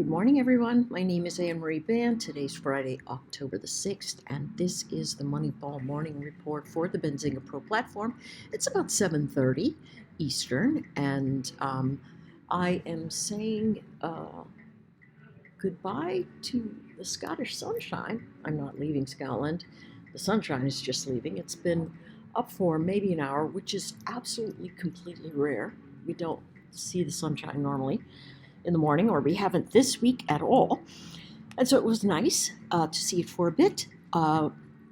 Good morning, everyone. My name is Anne Marie Band. Today's Friday, October the 6th, and this is the Moneyball Morning Report for the Benzinga Pro platform. It's about 7:30 Eastern, and I am saying goodbye to the Scottish sunshine. I'm not leaving Scotland. The sunshine is just leaving. It's been up for maybe an hour, which is absolutely completely rare. We don't see the sunshine normally in the morning, or we haven't this week at all. And so it was nice to see it for a bit.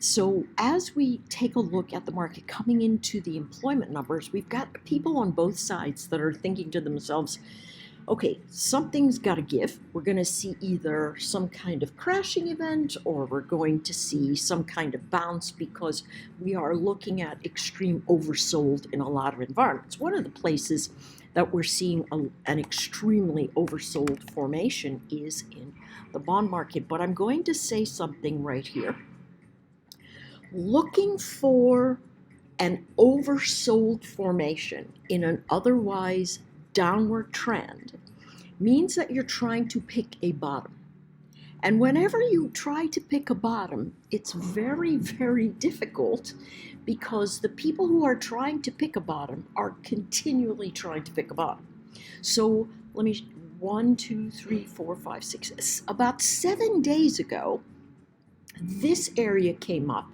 So as we take a look at the market coming into the employment numbers, we've got people on both sides that are thinking to themselves, okay, something's got to give. We're going to see either some kind of crashing event or we're going to see some kind of bounce because we are looking at extreme oversold in a lot of environments. One of the places that we're seeing an extremely oversold formation is in the bond market. But I'm going to say something right here. Looking for an oversold formation in an otherwise downward trend means that you're trying to pick a bottom. And whenever you try to pick a bottom, it's very, very difficult because the people who are trying to pick a bottom are continually trying to pick a bottom. So let me, 1, 2, 3, 4, 5, 6, about 7 days ago, this area came up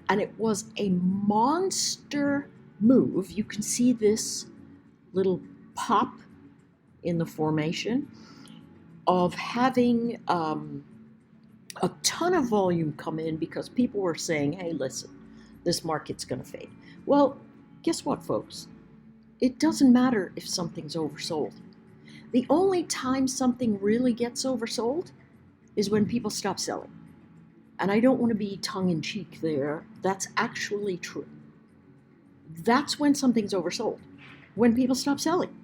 and it was a monster move. You can see this little pop in the formation of having a ton of volume come in because people were saying, hey, listen, this market's going to fade. Well, guess what, folks? It doesn't matter if something's oversold. The only time something really gets oversold is when people stop selling. And I don't want to be tongue-in-cheek there. That's actually true. That's when something's oversold, when people stop selling.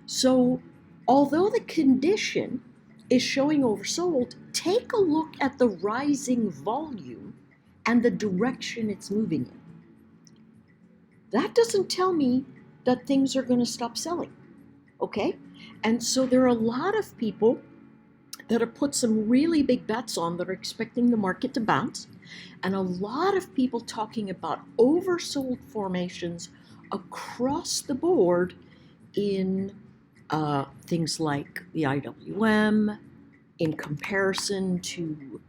So although the condition is showing oversold, take a look at the rising volume and the direction it's moving in. That doesn't tell me that things are going to stop selling, okay? And so there are a lot of people that have put some really big bets on that are expecting the market to bounce, and a lot of people talking about oversold formations across the board in things like the IWM, in comparison to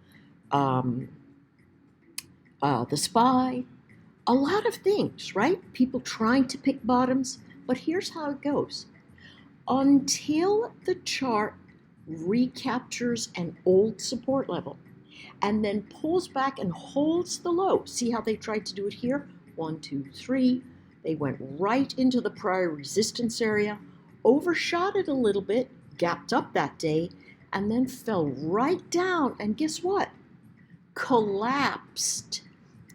the SPY, a lot of things, right? People trying to pick bottoms, but here's how it goes. Until the chart recaptures an old support level and then pulls back and holds the low. See how they tried to do it here? 1, 2, 3. They went right into the prior resistance area, overshot it a little bit, gapped up that day, and then fell right down. And guess what? Collapsed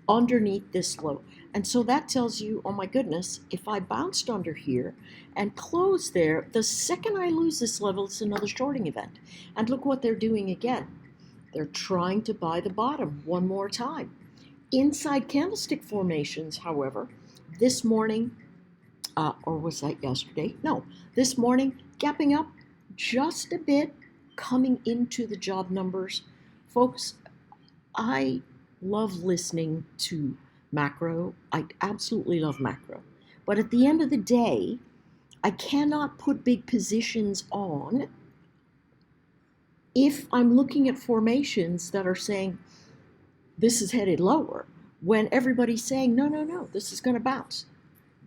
underneath this low. And so that tells you, oh my goodness, if I bounced under here and closed there, the second I lose this level, it's another shorting event. And look what they're doing again. They're trying to buy the bottom one more time. Inside candlestick formations, however, this morning, or was that yesterday? No, this morning, gapping up just a bit, coming into the job numbers. Folks, I love listening to macro. I absolutely love macro. But at the end of the day, I cannot put big positions on if I'm looking at formations that are saying this is headed lower when everybody's saying, no, this is going to bounce.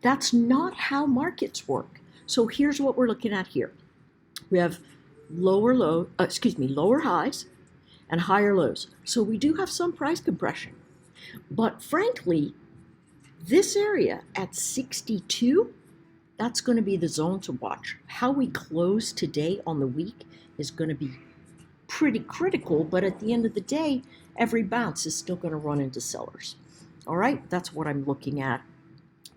That's not how markets work. So here's what we're looking at here. We have lower highs and higher lows. So we do have some price compression. But frankly, this area at 62, that's going to be the zone to watch. How we close today on the week is going to be pretty critical, but at the end of the day, every bounce is still going to run into sellers. All right, that's what I'm looking at.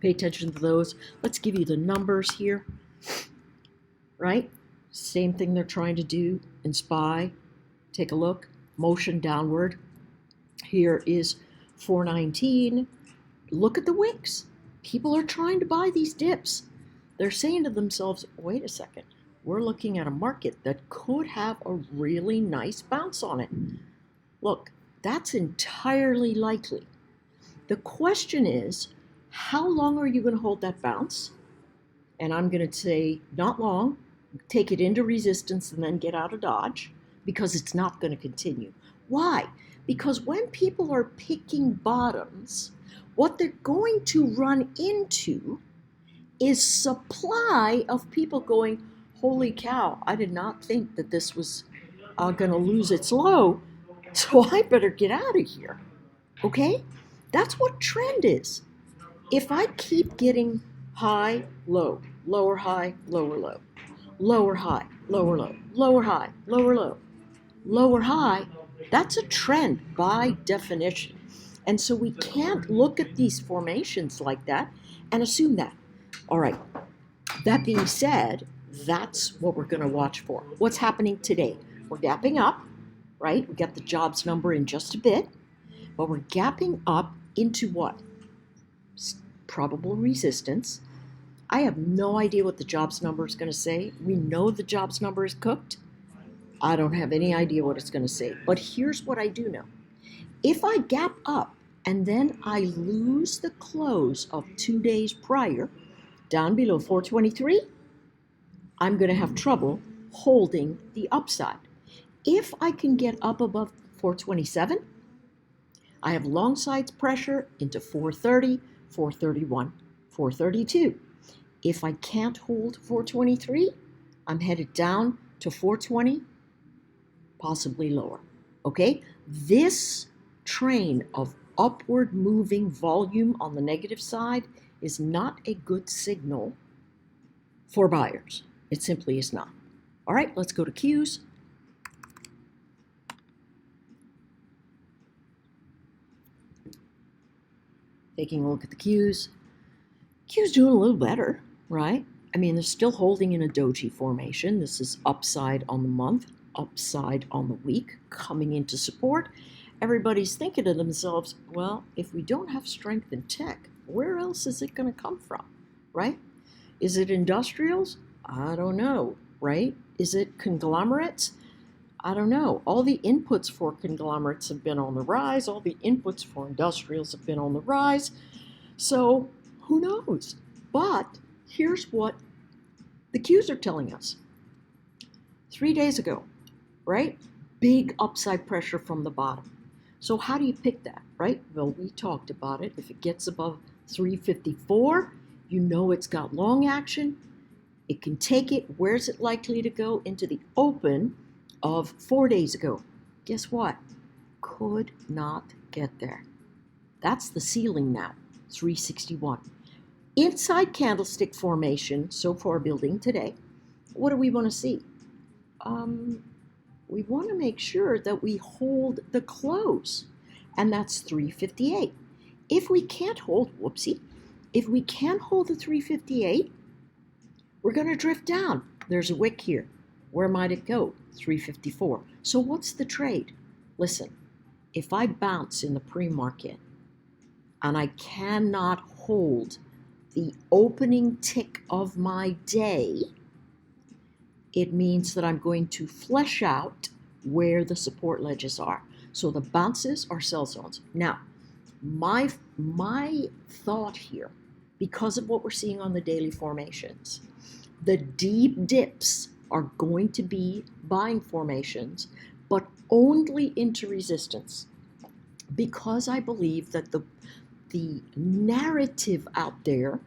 Pay attention to those. Let's give you the numbers here, right? Same thing they're trying to do in SPY. Take a look. Motion downward. Here is 419. Look at the wicks. People are trying to buy these dips. They're saying to themselves, wait a second, we're looking at a market that could have a really nice bounce on it. Look, that's entirely likely. The question is, how long are you going to hold that bounce? And I'm going to say not long, take it into resistance and then get out of Dodge, because it's not going to continue. Why? Because when people are picking bottoms, what they're going to run into is supply of people going, holy cow, I did not think that this was going to lose its low, so I better get out of here. Okay? That's what trend is. If I keep getting high, low, lower high, lower low, lower high, lower low, lower high, lower low, lower high, that's a trend by definition. And so we can't look at these formations like that and assume that. All right, that being said, that's what we're going to watch for. What's happening today? We're gapping up, right? We got the jobs number in just a bit, but we're gapping up into what? Probable resistance. I have no idea what the jobs number is going to say. We know the jobs number is cooked. I don't have any idea what it's going to say. But here's what I do know. If I gap up and then I lose the close of 2 days prior, down below 423, I'm going to have trouble holding the upside. If I can get up above 427, I have long sides pressure into 430, 431, 432. If I can't hold 423, I'm headed down to 420, possibly lower. Okay? This train of upward moving volume on the negative side is not a good signal for buyers. It simply is not. All right, let's go to Qs. Taking a look at the Qs. Qs doing a little better, right? I mean, they're still holding in a doji formation. This is upside on the month, upside on the week, coming into support. Everybody's thinking to themselves, well, if we don't have strength in tech, where else is it going to come from, right? Is it industrials? I don't know, right? Is it conglomerates? I don't know. All the inputs for conglomerates have been on the rise. All the inputs for industrials have been on the rise. So who knows? But here's what the Qs are telling us. 3 days ago, right? Big upside pressure from the bottom. So how do you pick that, right? Well, we talked about it. If it gets above 354, you know it's got long action. It can take it. Where's it likely to go? Into the open of 4 days ago. Guess what? Could not get there. That's the ceiling now, 361. Inside candlestick formation, so far building today, what do we want to see? We want to make sure that we hold the close, and that's 358. If we can't hold, if we can't hold the 358, we're going to drift down. There's a wick here. Where might it go? 354. So what's the trade? Listen, if I bounce in the pre-market and I cannot hold the opening tick of my day, it means that I'm going to flesh out where the support ledges are. So the bounces are sell zones. Now, my thought here, because of what we're seeing on the daily formations, the deep dips are going to be buying formations, but only into resistance, because I believe that the narrative out there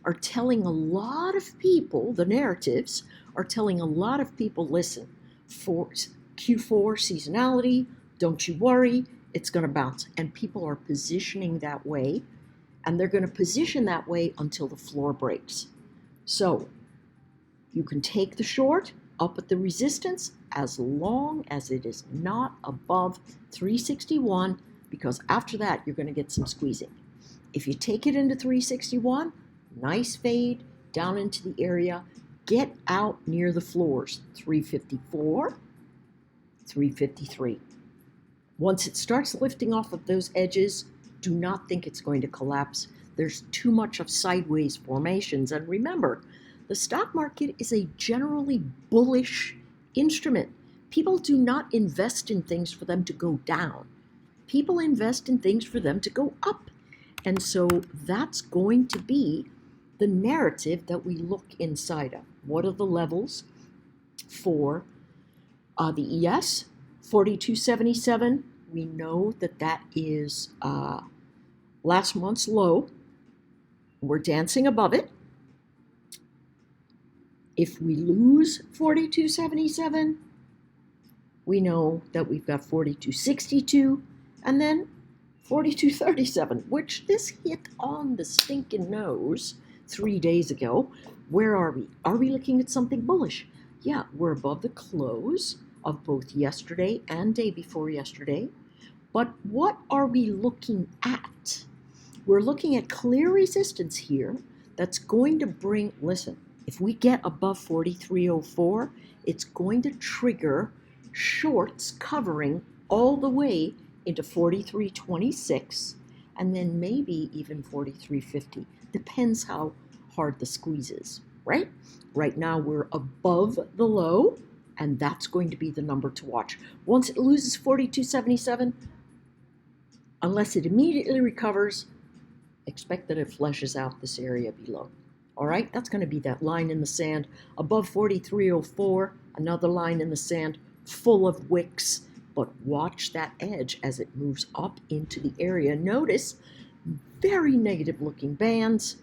are telling a lot of people, the narratives are telling a lot of people, listen, for Q4 seasonality, don't you worry, it's going to bounce. And people are positioning that way, and they're going to position that way until the floor breaks. So you can take the short up at the resistance as long as it is not above 361, because after that you're going to get some squeezing. If you take it into 361, nice fade down into the area, get out near the floors, 354, 353. Once it starts lifting off of those edges, do not think it's going to collapse. There's too much of sideways formations. And remember, the stock market is a generally bullish instrument. People do not invest in things for them to go down. People invest in things for them to go up. And so that's going to be the narrative that we look inside of. What are the levels for the ES? 42.77. We know that that is last month's low. We're dancing above it. If we lose 42.77, we know that we've got 42.62 and then 42.37, which this hit on the stinking nose 3 days ago. Where are we? Are we looking at something bullish? Yeah, we're above the close of both yesterday and day before yesterday. But what are we looking at? We're looking at clear resistance here that's going to bring, listen, if we get above 43.04, it's going to trigger shorts covering all the way into 43.26 and then maybe even 43.50. Depends how hard the squeeze is, right? Right now we're above the low, and that's going to be the number to watch. Once it loses 42.77, unless it immediately recovers, expect that it fleshes out this area below. All right, that's going to be that line in the sand above 43.04, another line in the sand full of wicks, but watch that edge as it moves up into the area. Notice very negative looking bands.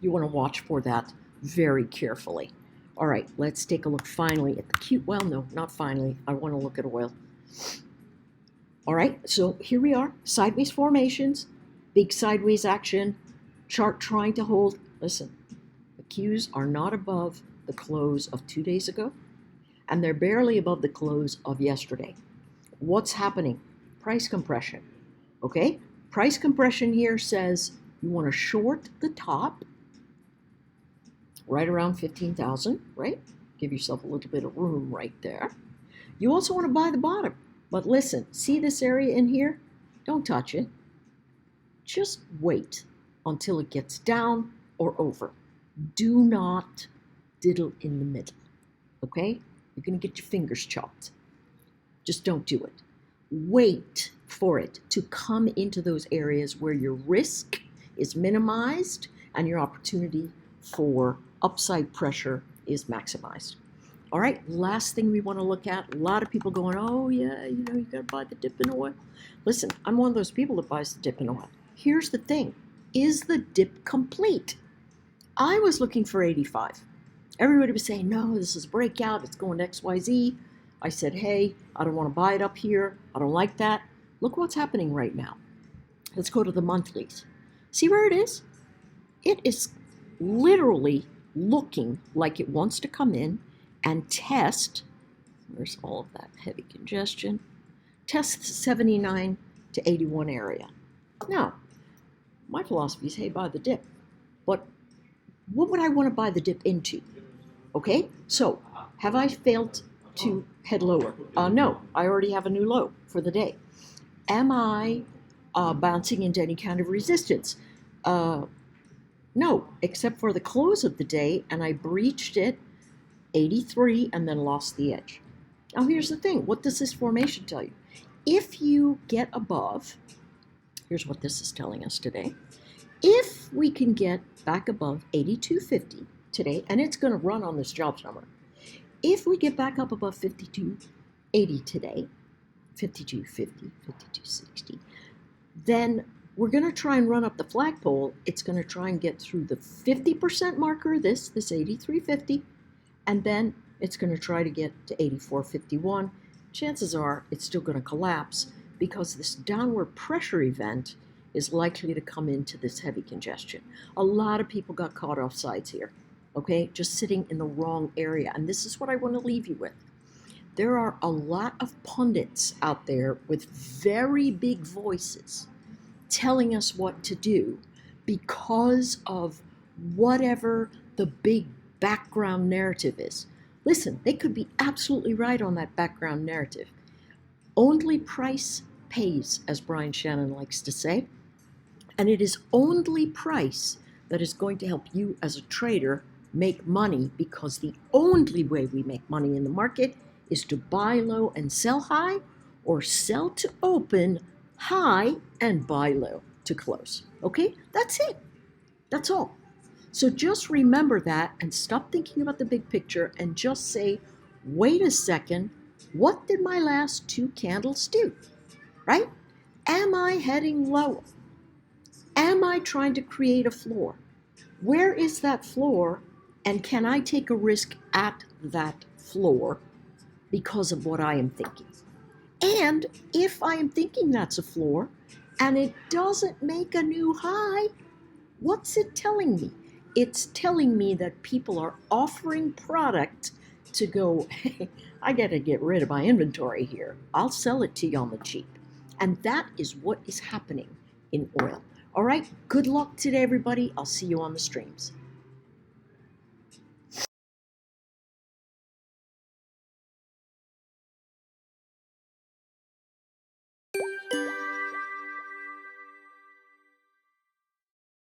You want to watch for that very carefully. All right, let's take a look finally at the Q. Well, no, not finally. I want to look at oil. All right, so here we are, sideways formations, big sideways action, chart trying to hold. Listen, the Qs are not above the close of 2 days ago, and they're barely above the close of yesterday. What's happening? Price compression, okay? Price compression here says you want to short the top right around 15,000, right? Give yourself a little bit of room right there. You also want to buy the bottom. But listen, see this area in here? Don't touch it. Just wait until it gets down or over. Do not diddle in the middle, okay? You're going to get your fingers chopped. Just don't do it. Wait for it to come into those areas where your risk is minimized and your opportunity for upside pressure is maximized. All right, last thing we want to look at, a lot of people going, oh yeah, you got to buy the dip in oil. Listen, I'm one of those people that buys the dip in oil. Here's the thing, is the dip complete? I was looking for 85. Everybody was saying, no, this is a breakout, it's going to XYZ. I said, hey, I don't want to buy it up here. I don't like that. Look what's happening right now. Let's go to the monthlies. See where it is? It is literally looking like it wants to come in and test, where's all of that heavy congestion, test the 79 to 81 area. Now, my philosophy is, hey, buy the dip. But what would I want to buy the dip into? Okay, so have I failed to head lower? No, I already have a new low for the day. Am I bouncing into any kind of resistance? No, except for the close of the day, and I breached it 83 and then lost the edge. Now here's the thing, what does this formation tell you? If you get above, here's what this is telling us today. If we can get back above 82.50 today, and it's going to run on this jobs number, if we get back up above 52.80 today, 52.50, 52.60, then we're going to try and run up the flagpole. It's going to try and get through the 50% marker, this 83.50, and then it's going to try to get to 84.51. Chances are it's still going to collapse because this downward pressure event is likely to come into this heavy congestion. A lot of people got caught off sides here, okay? Just sitting in the wrong area. And this is what I want to leave you with. There are a lot of pundits out there with very big voices telling us what to do because of whatever the big background narrative is. Listen, they could be absolutely right on that background narrative. Only price pays, as Brian Shannon likes to say, and it is only price that is going to help you as a trader make money because the only way we make money in the market is to buy low and sell high, or sell to open high and buy low to close. Okay? That's it. That's all. So just remember that and stop thinking about the big picture and just say, wait a second, what did my last two candles do? Right? Am I heading lower? Am I trying to create a floor? Where is that floor? And can I take a risk at that floor because of what I am thinking? And if I am thinking that's a floor and it doesn't make a new high, what's it telling me? It's telling me that people are offering product to go, hey, I got to get rid of my inventory here. I'll sell it to you on the cheap. And that is what is happening in oil. All right, good luck today, everybody. I'll see you on the streams.